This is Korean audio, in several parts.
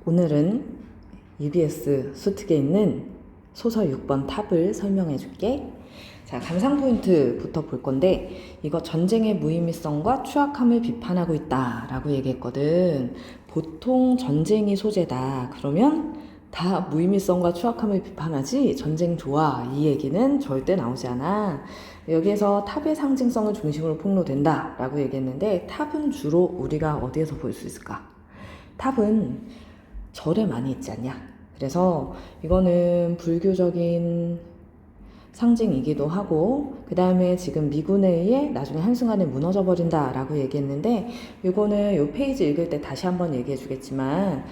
오늘은 UBS 수특에 있는 소설 6번 탑을 설명해 줄게. 자, 감상 포인트부터 볼 건데, 이거 전쟁의 무의미성과 추악함을 비판하고 있다 라고 얘기했거든. 보통 전쟁이 소재다 그러면 다 무의미성과 추악함을 비판하지 전쟁 좋아 이 얘기는 절대 나오지 않아. 여기에서 탑의 상징성을 중심으로 폭로된다 라고 얘기했는데, 탑은 주로 우리가 어디에서 볼 수 있을까? 탑은 절에 많이 있지 않냐. 그래서 이거는 불교적인 상징이기도 하고, 그 다음에 지금 미군에 의해 나중에 한순간에 무너져 버린다 라고 얘기했는데, 이거는 요 페이지 읽을 때 다시 한번 얘기해 주겠지만,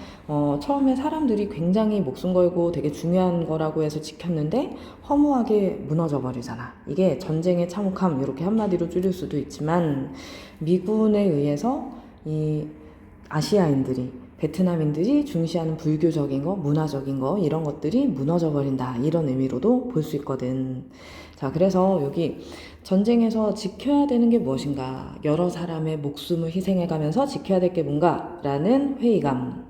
처음에 사람들이 굉장히 목숨 걸고 되게 중요한 거라고 해서 지켰는데 허무하게 무너져 버리잖아. 이게 전쟁의 참혹함 이렇게 한마디로 줄일 수도 있지만, 미군에 의해서 이 아시아인들이, 베트남인들이 중시하는 불교적인 거, 문화적인 거, 이런 것들이 무너져 버린다 이런 의미로도 볼 수 있거든. 자, 그래서 여기 전쟁에서 지켜야 되는 게 무엇인가, 여러 사람의 목숨을 희생해 가면서 지켜야 될 게 뭔가 라는 회의감,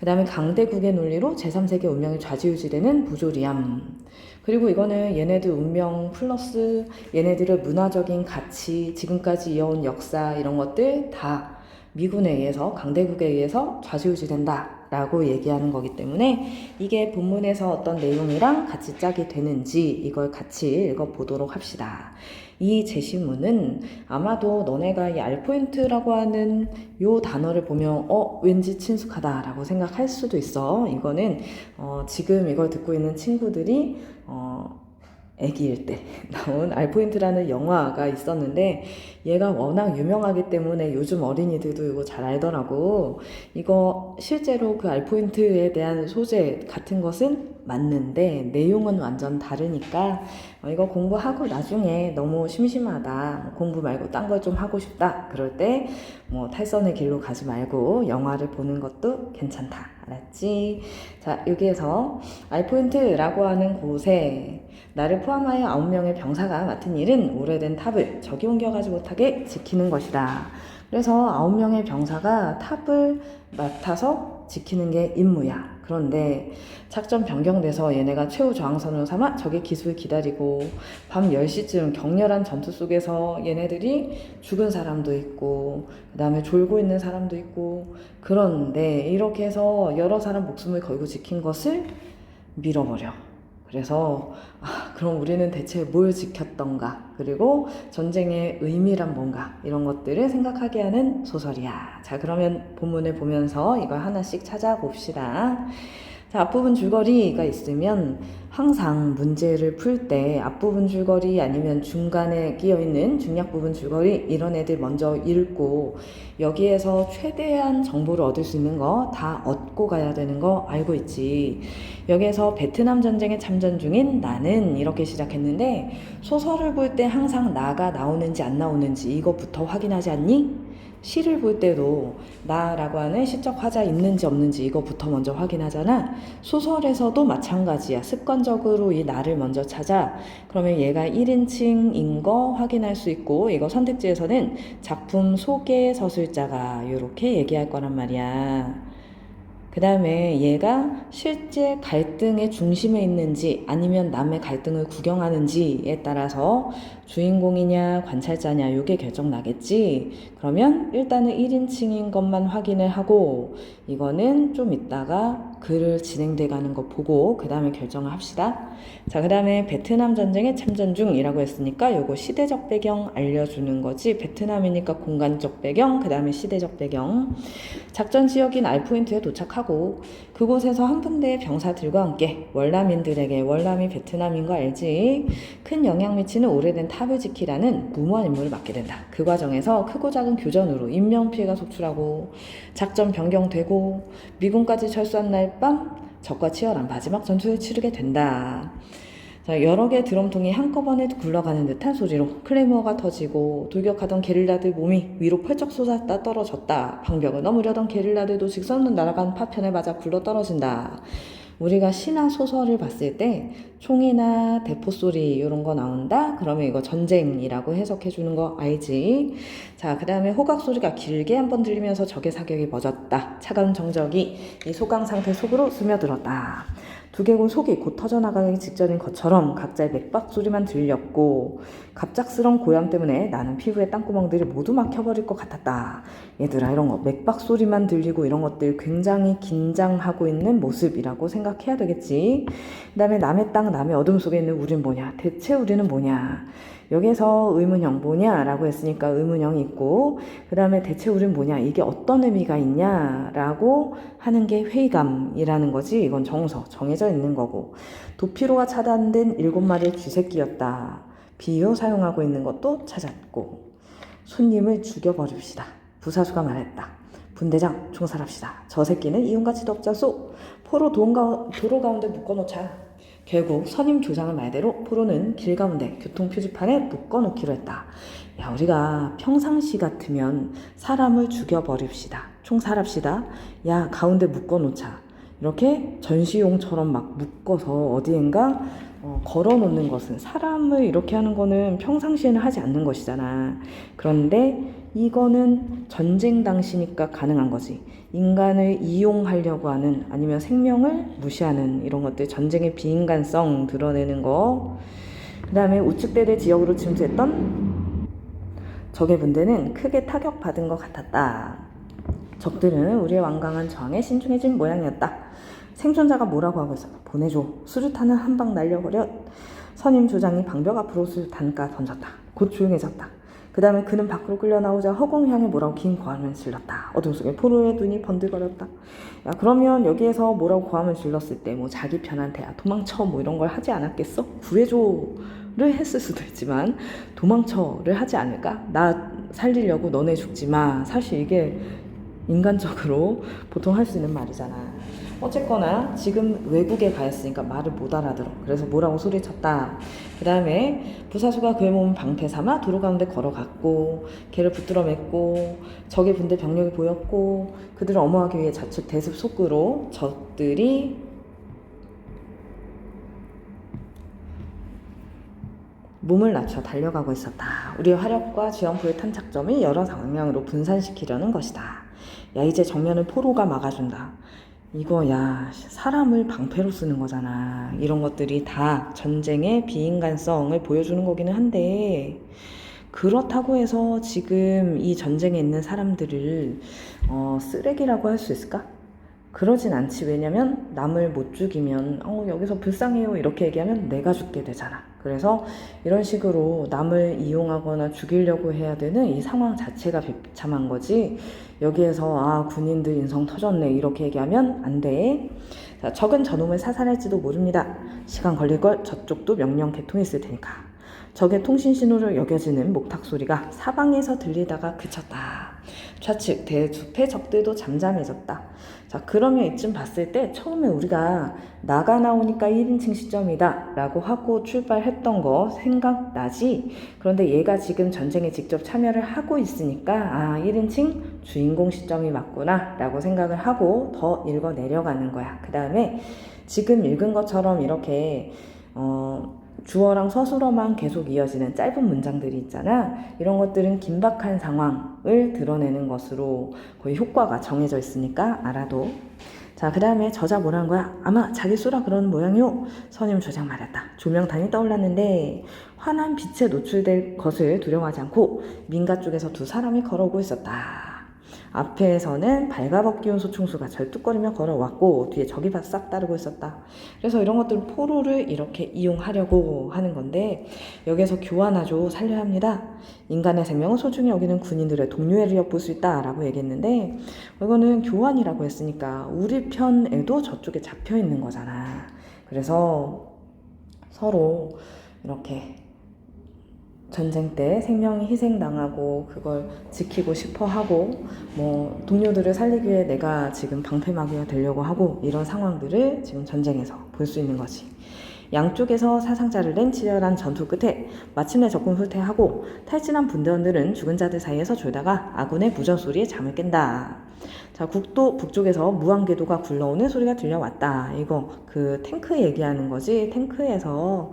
그 다음에 강대국의 논리로 제3세계 운명이 좌지우지되는 부조리함, 그리고 이거는 얘네들 운명 플러스 얘네들의 문화적인 가치, 지금까지 이어온 역사, 이런 것들 다 미군에 의해서, 강대국에 의해서 좌지우지된다 라고 얘기하는 거기 때문에, 이게 본문에서 어떤 내용이랑 같이 짝이 되는지 이걸 같이 읽어보도록 합시다. 이 제시문은 아마도 너네가 이 알포인트라고 하는 요 단어를 보면 왠지 친숙하다 라고 생각할 수도 있어. 이거는 지금 이걸 듣고 있는 친구들이 애기일 때 나온 알포인트라는 영화가 있었는데, 얘가 워낙 유명하기 때문에 요즘 어린이들도 이거 잘 알더라고. 이거 실제로 그 알포인트에 대한 소재 같은 것은 맞는데 내용은 완전 다르니까, 이거 공부하고 나중에 너무 심심하다, 공부 말고 딴 걸 좀 하고 싶다 그럴 때 탈선의 길로 가지 말고 영화를 보는 것도 괜찮다. 알았지? 자, 여기에서 알포인트라고 하는 곳에 나를 포함하여 9명의 병사가 맡은 일은 오래된 탑을 적이 옮겨가지 못하게 지키는 것이다. 그래서 9명의 병사가 탑을 맡아서 지키는 게 임무야. 그런데 작전 변경돼서 얘네가 최후 저항선으로 삼아 적의 기습을 기다리고, 밤 10시쯤 격렬한 전투 속에서 얘네들이 죽은 사람도 있고 그 다음에 졸고 있는 사람도 있고, 그런데 이렇게 해서 여러 사람 목숨을 걸고 지킨 것을 밀어버려. 그래서 그럼 우리는 대체 뭘 지켰던가, 그리고 전쟁의 의미란 뭔가, 이런 것들을 생각하게 하는 소설이야. 자, 그러면 본문을 보면서 이걸 하나씩 찾아봅시다. 자, 앞부분 줄거리가 있으면 항상 문제를 풀 때 앞부분 줄거리 아니면 중간에 끼어있는 중략 부분 줄거리, 이런 애들 먼저 읽고 여기에서 최대한 정보를 얻을 수 있는 거 다 얻고 가야 되는 거 알고 있지. 여기에서 베트남 전쟁에 참전 중인 나는 이렇게 시작했는데, 소설을 볼 때 항상 나가 나오는지 안 나오는지 이것부터 확인하지 않니? 시를 볼 때도 나라고 하는 시적 화자 있는지 없는지 이거부터 먼저 확인하잖아. 소설에서도 마찬가지야. 습관적으로 이 나를 먼저 찾아. 그러면 얘가 1인칭인 거 확인할 수 있고, 이거 선택지에서는 작품 소개 서술자가 이렇게 얘기할 거란 말이야. 그 다음에 얘가 실제 갈등의 중심에 있는지 아니면 남의 갈등을 구경하는지에 따라서 주인공이냐 관찰자냐 요게 결정 나겠지. 그러면 일단은 1인칭인 것만 확인을 하고, 이거는 좀 이따가 글을 진행돼 가는 거 보고 그 다음에 결정을 합시다. 자, 그 다음에 베트남 전쟁에 참전 중이라고 했으니까 요거 시대적 배경 알려주는 거지. 베트남이니까 공간적 배경, 그 다음에 시대적 배경. 작전 지역인 알포인트에 도착하고 그곳에서 한 분대의 병사들과 함께 월남인들에게, 월남이 베트남인 거 알지? 큰 영향 미치는 오래된 탑을 지키라는 무모한 임무를 맡게 된다. 그 과정에서 크고 작은 교전으로 인명피해가 속출하고 작전 변경되고 미군까지 철수한 날 밤 적과 치열한 마지막 전투를 치르게 된다. 자, 여러 개의 드럼통이 한꺼번에 굴러가는 듯한 소리로 클레이머가 터지고, 돌격하던 게릴라들 몸이 위로 펄쩍 솟았다 떨어졌다. 방벽을 넘으려던 게릴라들도 직선으로 날아간 파편에 맞아 굴러 떨어진다. 우리가 시나 소설을 봤을 때 총이나 대포 소리 이런 거 나온다? 그러면 이거 전쟁이라고 해석해 주는 거 알지? 자, 그 다음에 호각 소리가 길게 한번 들리면서 적의 사격이 멎었다. 차가운 정적이 이 소강 상태 속으로 스며들었다. 두개골 속이 곧 터져나가기 직전인 것처럼 각자의 맥박 소리만 들렸고 갑작스런 고ям 때문에 나는 피부에 땅구멍들이 모두 막혀버릴 것 같았다. 얘들아, 이런 거 맥박 소리만 들리고 이런 것들 굉장히 긴장하고 있는 모습이라고 생각해야 되겠지. 그 다음에 남의 땅 남의 어둠 속에 있는 우린 뭐냐, 대체 우리는 뭐냐. 여기서 의문형 뭐냐 라고 했으니까 의문형이 있고, 그 다음에 대체 우린 뭐냐, 이게 어떤 의미가 있냐 라고 하는 게 회의감이라는 거지. 이건 정서, 정해져 있는 거고. 도피로가 차단된 7마리의 쥐새끼였다. 비유 사용하고 있는 것도 찾았고. 손님을 죽여버립시다. 부사수가 말했다. 분대장 총살합시다. 저 새끼는 이용가치도 없자소. 포로 도로 가운데 묶어놓자. 결국 선임 조장의 말대로 포로는 길 가운데 교통표지판에 묶어놓기로 했다. 야, 우리가 평상시 같으면 사람을 죽여버립시다. 총살합시다. 야, 가운데 묶어놓자. 이렇게 전시용처럼 막 묶어서 어디엔가 걸어놓는 것은, 사람을 이렇게 하는 거는 평상시에는 하지 않는 것이잖아. 그런데 이거는 전쟁 당시니까 가능한 거지. 인간을 이용하려고 하는, 아니면 생명을 무시하는 이런 것들, 전쟁의 비인간성 드러내는 거. 그 다음에 우측대대 지역으로 침투했던 적의 분대는 크게 타격받은 것 같았다. 적들은 우리의 완강한 저항에 신중해진 모양이었다. 생존자가 뭐라고 하고 있었다. 보내줘. 수류탄을 한 방 날려버려. 선임 조장이 방벽 앞으로 수류탄가 던졌다. 곧 조용해졌다. 그 다음에 그는 밖으로 끌려 나오자 허공을 향해 뭐라고 긴 고함을 질렀다. 어둠 속에 포로의 눈이 번들거렸다. 야, 그러면 여기에서 뭐라고 고함을 질렀을 때 뭐 자기 편한테 야, 도망쳐 뭐 이런 걸 하지 않았겠어? 구해줘를 했을 수도 있지만 도망쳐를 하지 않을까? 나 살리려고 너네 죽지 마. 사실 이게 인간적으로 보통 할 수 있는 말이잖아. 어쨌거나 지금 외국에 가 있으니까 말을 못 알아들어. 그래서 뭐라고 소리쳤다. 그 다음에 부사수가 그의 몸을 방패 삼아 도로 가운데 걸어갔고 걔를 붙들어 맸고 적의 분대 병력이 보였고 그들을 엄호하기 위해 좌측 대습 속으로 적들이 몸을 낮춰 달려가고 있었다. 우리의 화력과 지원포의 탄착점을 여러 방향으로 분산시키려는 것이다. 야, 이제 정면을 포로가 막아준다. 이거 야, 사람을 방패로 쓰는 거잖아. 이런 것들이 다 전쟁의 비인간성을 보여주는 거기는 한데, 그렇다고 해서 지금 이 전쟁에 있는 사람들을 쓰레기라고 할 수 있을까? 그러진 않지. 왜냐면 남을 못 죽이면 여기서 불쌍해요 이렇게 얘기하면 내가 죽게 되잖아. 그래서 이런 식으로 남을 이용하거나 죽이려고 해야 되는 이 상황 자체가 비참한 거지. 여기에서 군인들 인성 터졌네 이렇게 얘기하면 안 돼. 자, 적은 저놈을 사살할지도 모릅니다. 시간 걸릴 걸. 저쪽도 명령 개통이 있을 테니까. 적의 통신 신호로 여겨지는 목탁 소리가 사방에서 들리다가 그쳤다. 좌측 대숲의 적들도 잠잠해졌다. 자, 그러면 이쯤 봤을 때 처음에 우리가 나가 나오니까 1인칭 시점이다 라고 하고 출발했던 거 생각나지? 그런데 얘가 지금 전쟁에 직접 참여를 하고 있으니까 1인칭 주인공 시점이 맞구나 라고 생각을 하고 더 읽어 내려가는 거야. 그 다음에 지금 읽은 것처럼 이렇게 주어랑 서술어만 계속 이어지는 짧은 문장들이 있잖아. 이런 것들은 긴박한 상황을 드러내는 것으로 거의 효과가 정해져 있으니까 알아도. 자, 그 다음에 저자 뭐라는 거야? 아마 자기 쏘라 그러는 모양이요. 선임 조장 말했다. 조명탄이 떠올랐는데 환한 빛에 노출될 것을 두려워하지 않고 민가 쪽에서 두 사람이 걸어오고 있었다. 앞에서는 발가벗기운 소총수가 절뚝거리며 걸어왔고 뒤에 적이 바싹 따르고 있었다. 그래서 이런 것들은 포로를 이렇게 이용하려고 하는 건데 여기에서 교환하죠. 살려야 합니다. 인간의 생명을 소중히 여기는 군인들의 동료애를 엿볼 수 있다 라고 얘기했는데 이거는 교환이라고 했으니까 우리 편에도 저쪽에 잡혀 있는 거잖아. 그래서 서로 이렇게 전쟁 때 생명이 희생당하고 그걸 지키고 싶어 하고 뭐 동료들을 살리기 위해 내가 지금 방패막이가 되려고 하고 이런 상황들을 지금 전쟁에서 볼 수 있는 거지. 양쪽에서 사상자를 낸 치열한 전투 끝에 마침내 적군 후퇴하고 탈진한 분대원들은 죽은 자들 사이에서 졸다가 아군의 무전소리에 잠을 깬다. 자, 국도 북쪽에서 무한궤도가 굴러오는 소리가 들려왔다. 이거 그 탱크 얘기하는 거지. 탱크에서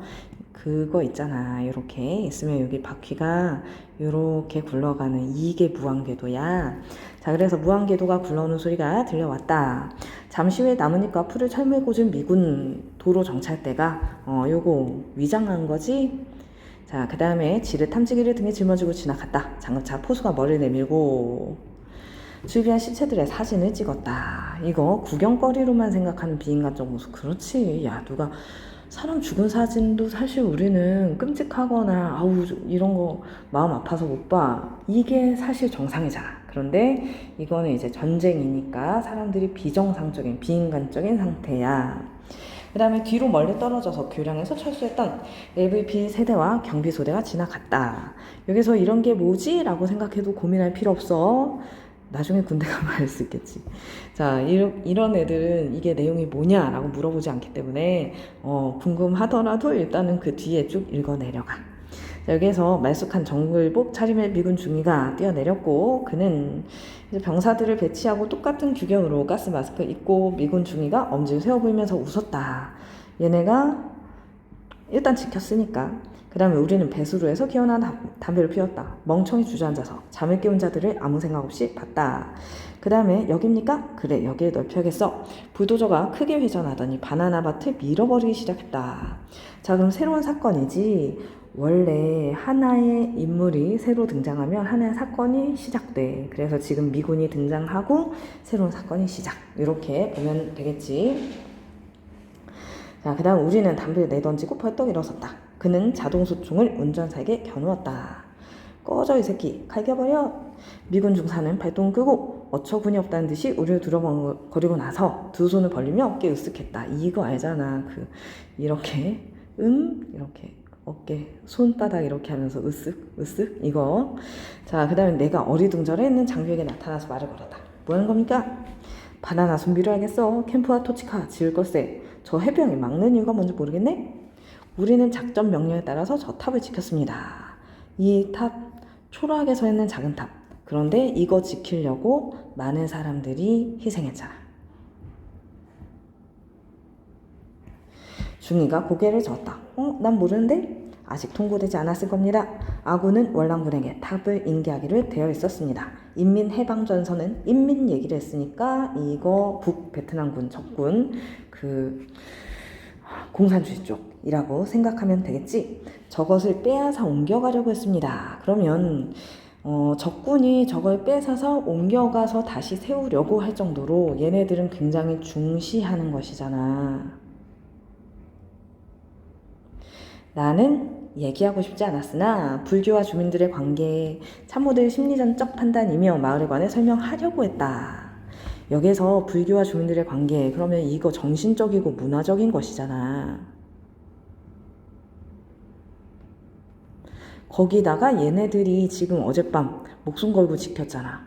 그거 있잖아. 이렇게 있으면 여기 바퀴가 이렇게 굴러가는 이게 무한궤도야. 자, 그래서 무한궤도가 굴러오는 소리가 들려왔다. 잠시 후에 나뭇잎과 풀을 철물 꽂은 미군 도로 정찰대가 요거 위장한 거지. 자, 그 다음에 지뢰 탐지기를 등에 짊어지고 지나갔다. 장갑차 포수가 머리를 내밀고 주변 시체들의 사진을 찍었다. 이거 구경거리로만 생각하는 비인간적 모습. 그렇지. 야, 누가 사람 죽은 사진도 사실 우리는 끔찍하거나 아우 이런 거 마음 아파서 못 봐. 이게 사실 정상이잖아. 그런데 이거는 이제 전쟁이니까 사람들이 비정상적인 비인간적인 상태야. 그 다음에 뒤로 멀리 떨어져서 교량에서 철수했던 LVP 세대와 경비소대가 지나갔다. 여기서 이런 게 뭐지? 라고 생각해도 고민할 필요 없어. 나중에 군대 가면 알 수 있겠지. 자, 이런 애들은 이게 내용이 뭐냐라고 물어보지 않기 때문에 궁금하더라도 일단은 그 뒤에 쭉 읽어내려가. 자, 여기에서 말쑥한 정글복 차림의 미군 중위가 뛰어내렸고 그는 이제 병사들을 배치하고 똑같은 규격으로 가스 마스크 입고 미군 중위가 엄지를 세워 보이면서 웃었다. 얘네가 일단 지켰으니까. 그 다음에 우리는 배수로 해서 기어난 담배를 피웠다. 멍청이 주저앉아서 잠을 깨운 자들을 아무 생각 없이 봤다. 그 다음에 여기입니까? 그래, 여기에 넓혀야겠어. 불도저가 크게 회전하더니 바나나 밭을 밀어버리기 시작했다. 자, 그럼 새로운 사건이지. 원래 하나의 인물이 새로 등장하면 하나의 사건이 시작돼. 그래서 지금 미군이 등장하고 새로운 사건이 시작. 이렇게 보면 되겠지. 자, 그 다음 우리는 담배를 내던지고 벌떡 일어섰다. 그는 자동소총을 운전사에게 겨누었다. 꺼져 이 새끼, 갈겨버려. 미군 중사는 발동을 끄고 어처구니 없다는 듯이 우리를 두려거리고 나서 두 손을 벌리며 어깨 으쓱했다. 이거 알잖아. 이렇게 이렇게 어깨 손바닥 이렇게 하면서 으쓱 이거. 자, 그 다음에 내가 어리둥절해 있는 장교에게 나타나서 말을 걸었다. 뭐 하는 겁니까? 바나나 좀 밀어야겠어. 캠프와 토치카 지을 걸세. 저 해병이 막는 이유가 뭔지 모르겠네? 우리는 작전 명령에 따라서 저 탑을 지켰습니다. 이 탑, 초라하게 서 있는 작은 탑. 그런데 이거 지키려고 많은 사람들이 희생했잖아. 중위가 고개를 저었다. 난 모르는데? 아직 통보되지 않았을 겁니다. 아군은 월남군에게 탑을 인계하기로 되어 있었습니다. 인민해방전선은 인민 얘기를 했으니까 이거 북베트남군 적군 공산주의 쪽이라고 생각하면 되겠지. 저것을 빼앗아 옮겨가려고 했습니다. 그러면 적군이 저걸 뺏어서 옮겨가서 다시 세우려고 할 정도로 얘네들은 굉장히 중시하는 것이잖아. 나는 얘기하고 싶지 않았으나 불교와 주민들의 관계, 참모들 심리전적 판단이며 마을에 관해 설명하려고 했다. 여기에서 불교와 주민들의 관계, 그러면 이거 정신적이고 문화적인 것이잖아. 거기다가 얘네들이 지금 어젯밤 목숨 걸고 지켰잖아.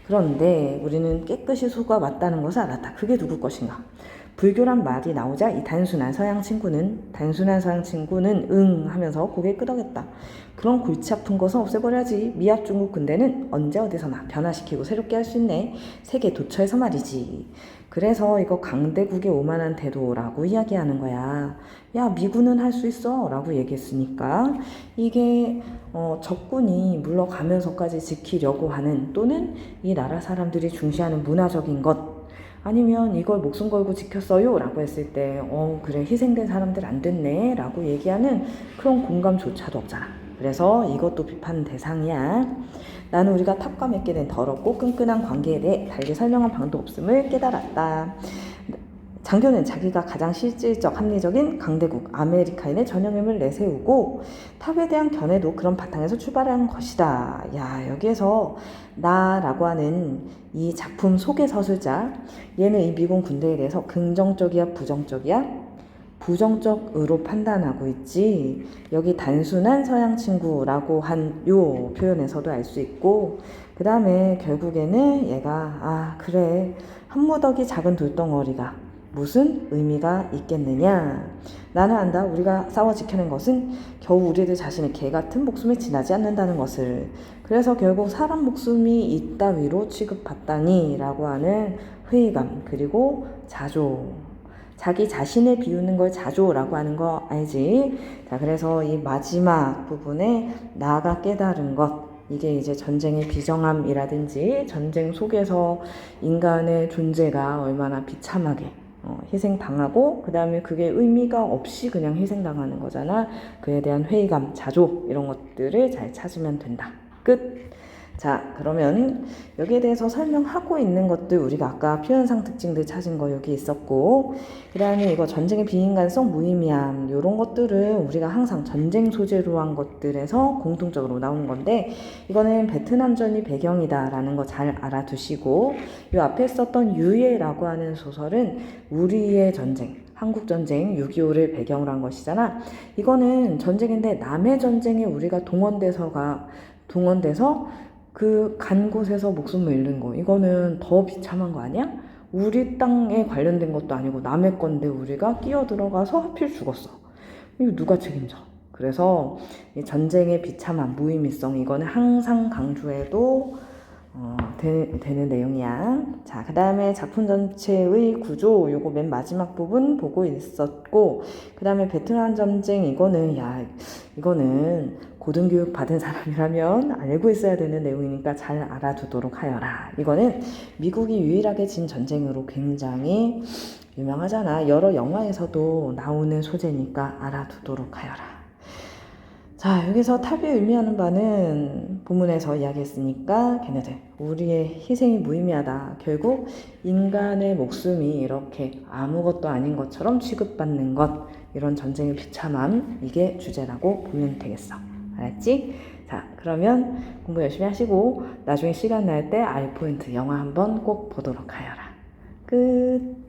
그런데 우리는 깨끗이 속아 왔다는 것을 알았다. 그게 누구 것인가? 불교란 말이 나오자 이 단순한 서양 친구는 응 하면서 고개 끄덕였다. 그런 골치 아픈 것은 없애버려야지. 미합 중국 군대는 언제 어디서나 변화시키고 새롭게 할 수 있네. 세계 도처에서 말이지. 그래서 이거 강대국의 오만한 태도라고 이야기하는 거야. 야, 미군은 할 수 있어 라고 얘기했으니까 이게 적군이 물러가면서까지 지키려고 하는, 또는 이 나라 사람들이 중시하는 문화적인 것, 아니면 이걸 목숨 걸고 지켰어요 라고 했을 때 그래, 희생된 사람들 안 됐네 라고 얘기하는 그런 공감조차도 없잖아. 그래서 이것도 비판 대상이야. 나는 우리가 탑과 맺게 된 더럽고 끈끈한 관계에 대해 달리 설명한 방도 없음을 깨달았다. 장교는 자기가 가장 실질적 합리적인 강대국 아메리카인의 전형임을 내세우고 탑에 대한 견해도 그런 바탕에서 출발한 것이다. 야, 여기에서 나라고 하는 이 작품 속의 서술자, 얘는 이 미군 군대에 대해서 긍정적이야 부정적이야? 부정적으로 판단하고 있지. 여기 단순한 서양 친구라고 한 요 표현에서도 알 수 있고, 그 다음에 결국에는 얘가 그래, 한 무더기 작은 돌덩어리가 무슨 의미가 있겠느냐. 나는 안다. 우리가 싸워 지켜낸 것은 겨우 우리들 자신의 개 같은 목숨에 지나지 않는다는 것을. 그래서 결국 사람 목숨이 이따위로 취급받다니 라고 하는 회의감, 그리고 자조. 자기 자신을 비우는 걸 자조라고 하는 거 알지? 자, 그래서 이 마지막 부분에 나가 깨달은 것, 이게 이제 전쟁의 비정함이라든지 전쟁 속에서 인간의 존재가 얼마나 비참하게 희생당하고, 그 다음에 그게 의미가 없이 그냥 희생당하는 거잖아. 그에 대한 회의감, 자조, 이런 것들을 잘 찾으면 된다. 끝. 자, 그러면 여기에 대해서 설명하고 있는 것들, 우리가 아까 표현상 특징들 찾은 거 여기 있었고, 그 다음에 이거 전쟁의 비인간성, 무의미함, 이런 것들은 우리가 항상 전쟁 소재로 한 것들에서 공통적으로 나오는 건데, 이거는 베트남전이 배경이다라는 거 잘 알아두시고, 이 앞에 썼던 유예라고 하는 소설은 우리의 전쟁, 한국전쟁 6.25를 배경으로 한 것이잖아. 이거는 전쟁인데 남의 전쟁에 우리가 동원돼서 그 간 곳에서 목숨을 잃는 거, 이거는 더 비참한 거 아니야? 우리 땅에 관련된 것도 아니고 남의 건데 우리가 끼어 들어가서 하필 죽었어. 이거 누가 책임져? 그래서 이 전쟁의 비참함, 무의미성, 이거는 항상 강조해도 되는 내용이야. 자, 그 다음에 작품 전체의 구조, 요거 맨 마지막 부분 보고 있었고, 그 다음에 베트남 전쟁, 이거는 고등교육 받은 사람이라면 알고 있어야 되는 내용이니까 잘 알아두도록 하여라. 이거는 미국이 유일하게 진 전쟁으로 굉장히 유명하잖아. 여러 영화에서도 나오는 소재니까 알아두도록 하여라. 자, 여기서 탑이 의미하는 바는 본문에서 이야기했으니까 걔네들 우리의 희생이 무의미하다. 결국 인간의 목숨이 이렇게 아무것도 아닌 것처럼 취급받는 것, 이런 전쟁의 비참함, 이게 주제라고 보면 되겠어. 알았지? 자, 그러면 공부 열심히 하시고 나중에 시간 날 때 알포인트 영화 한번 꼭 보도록 하여라. 끝.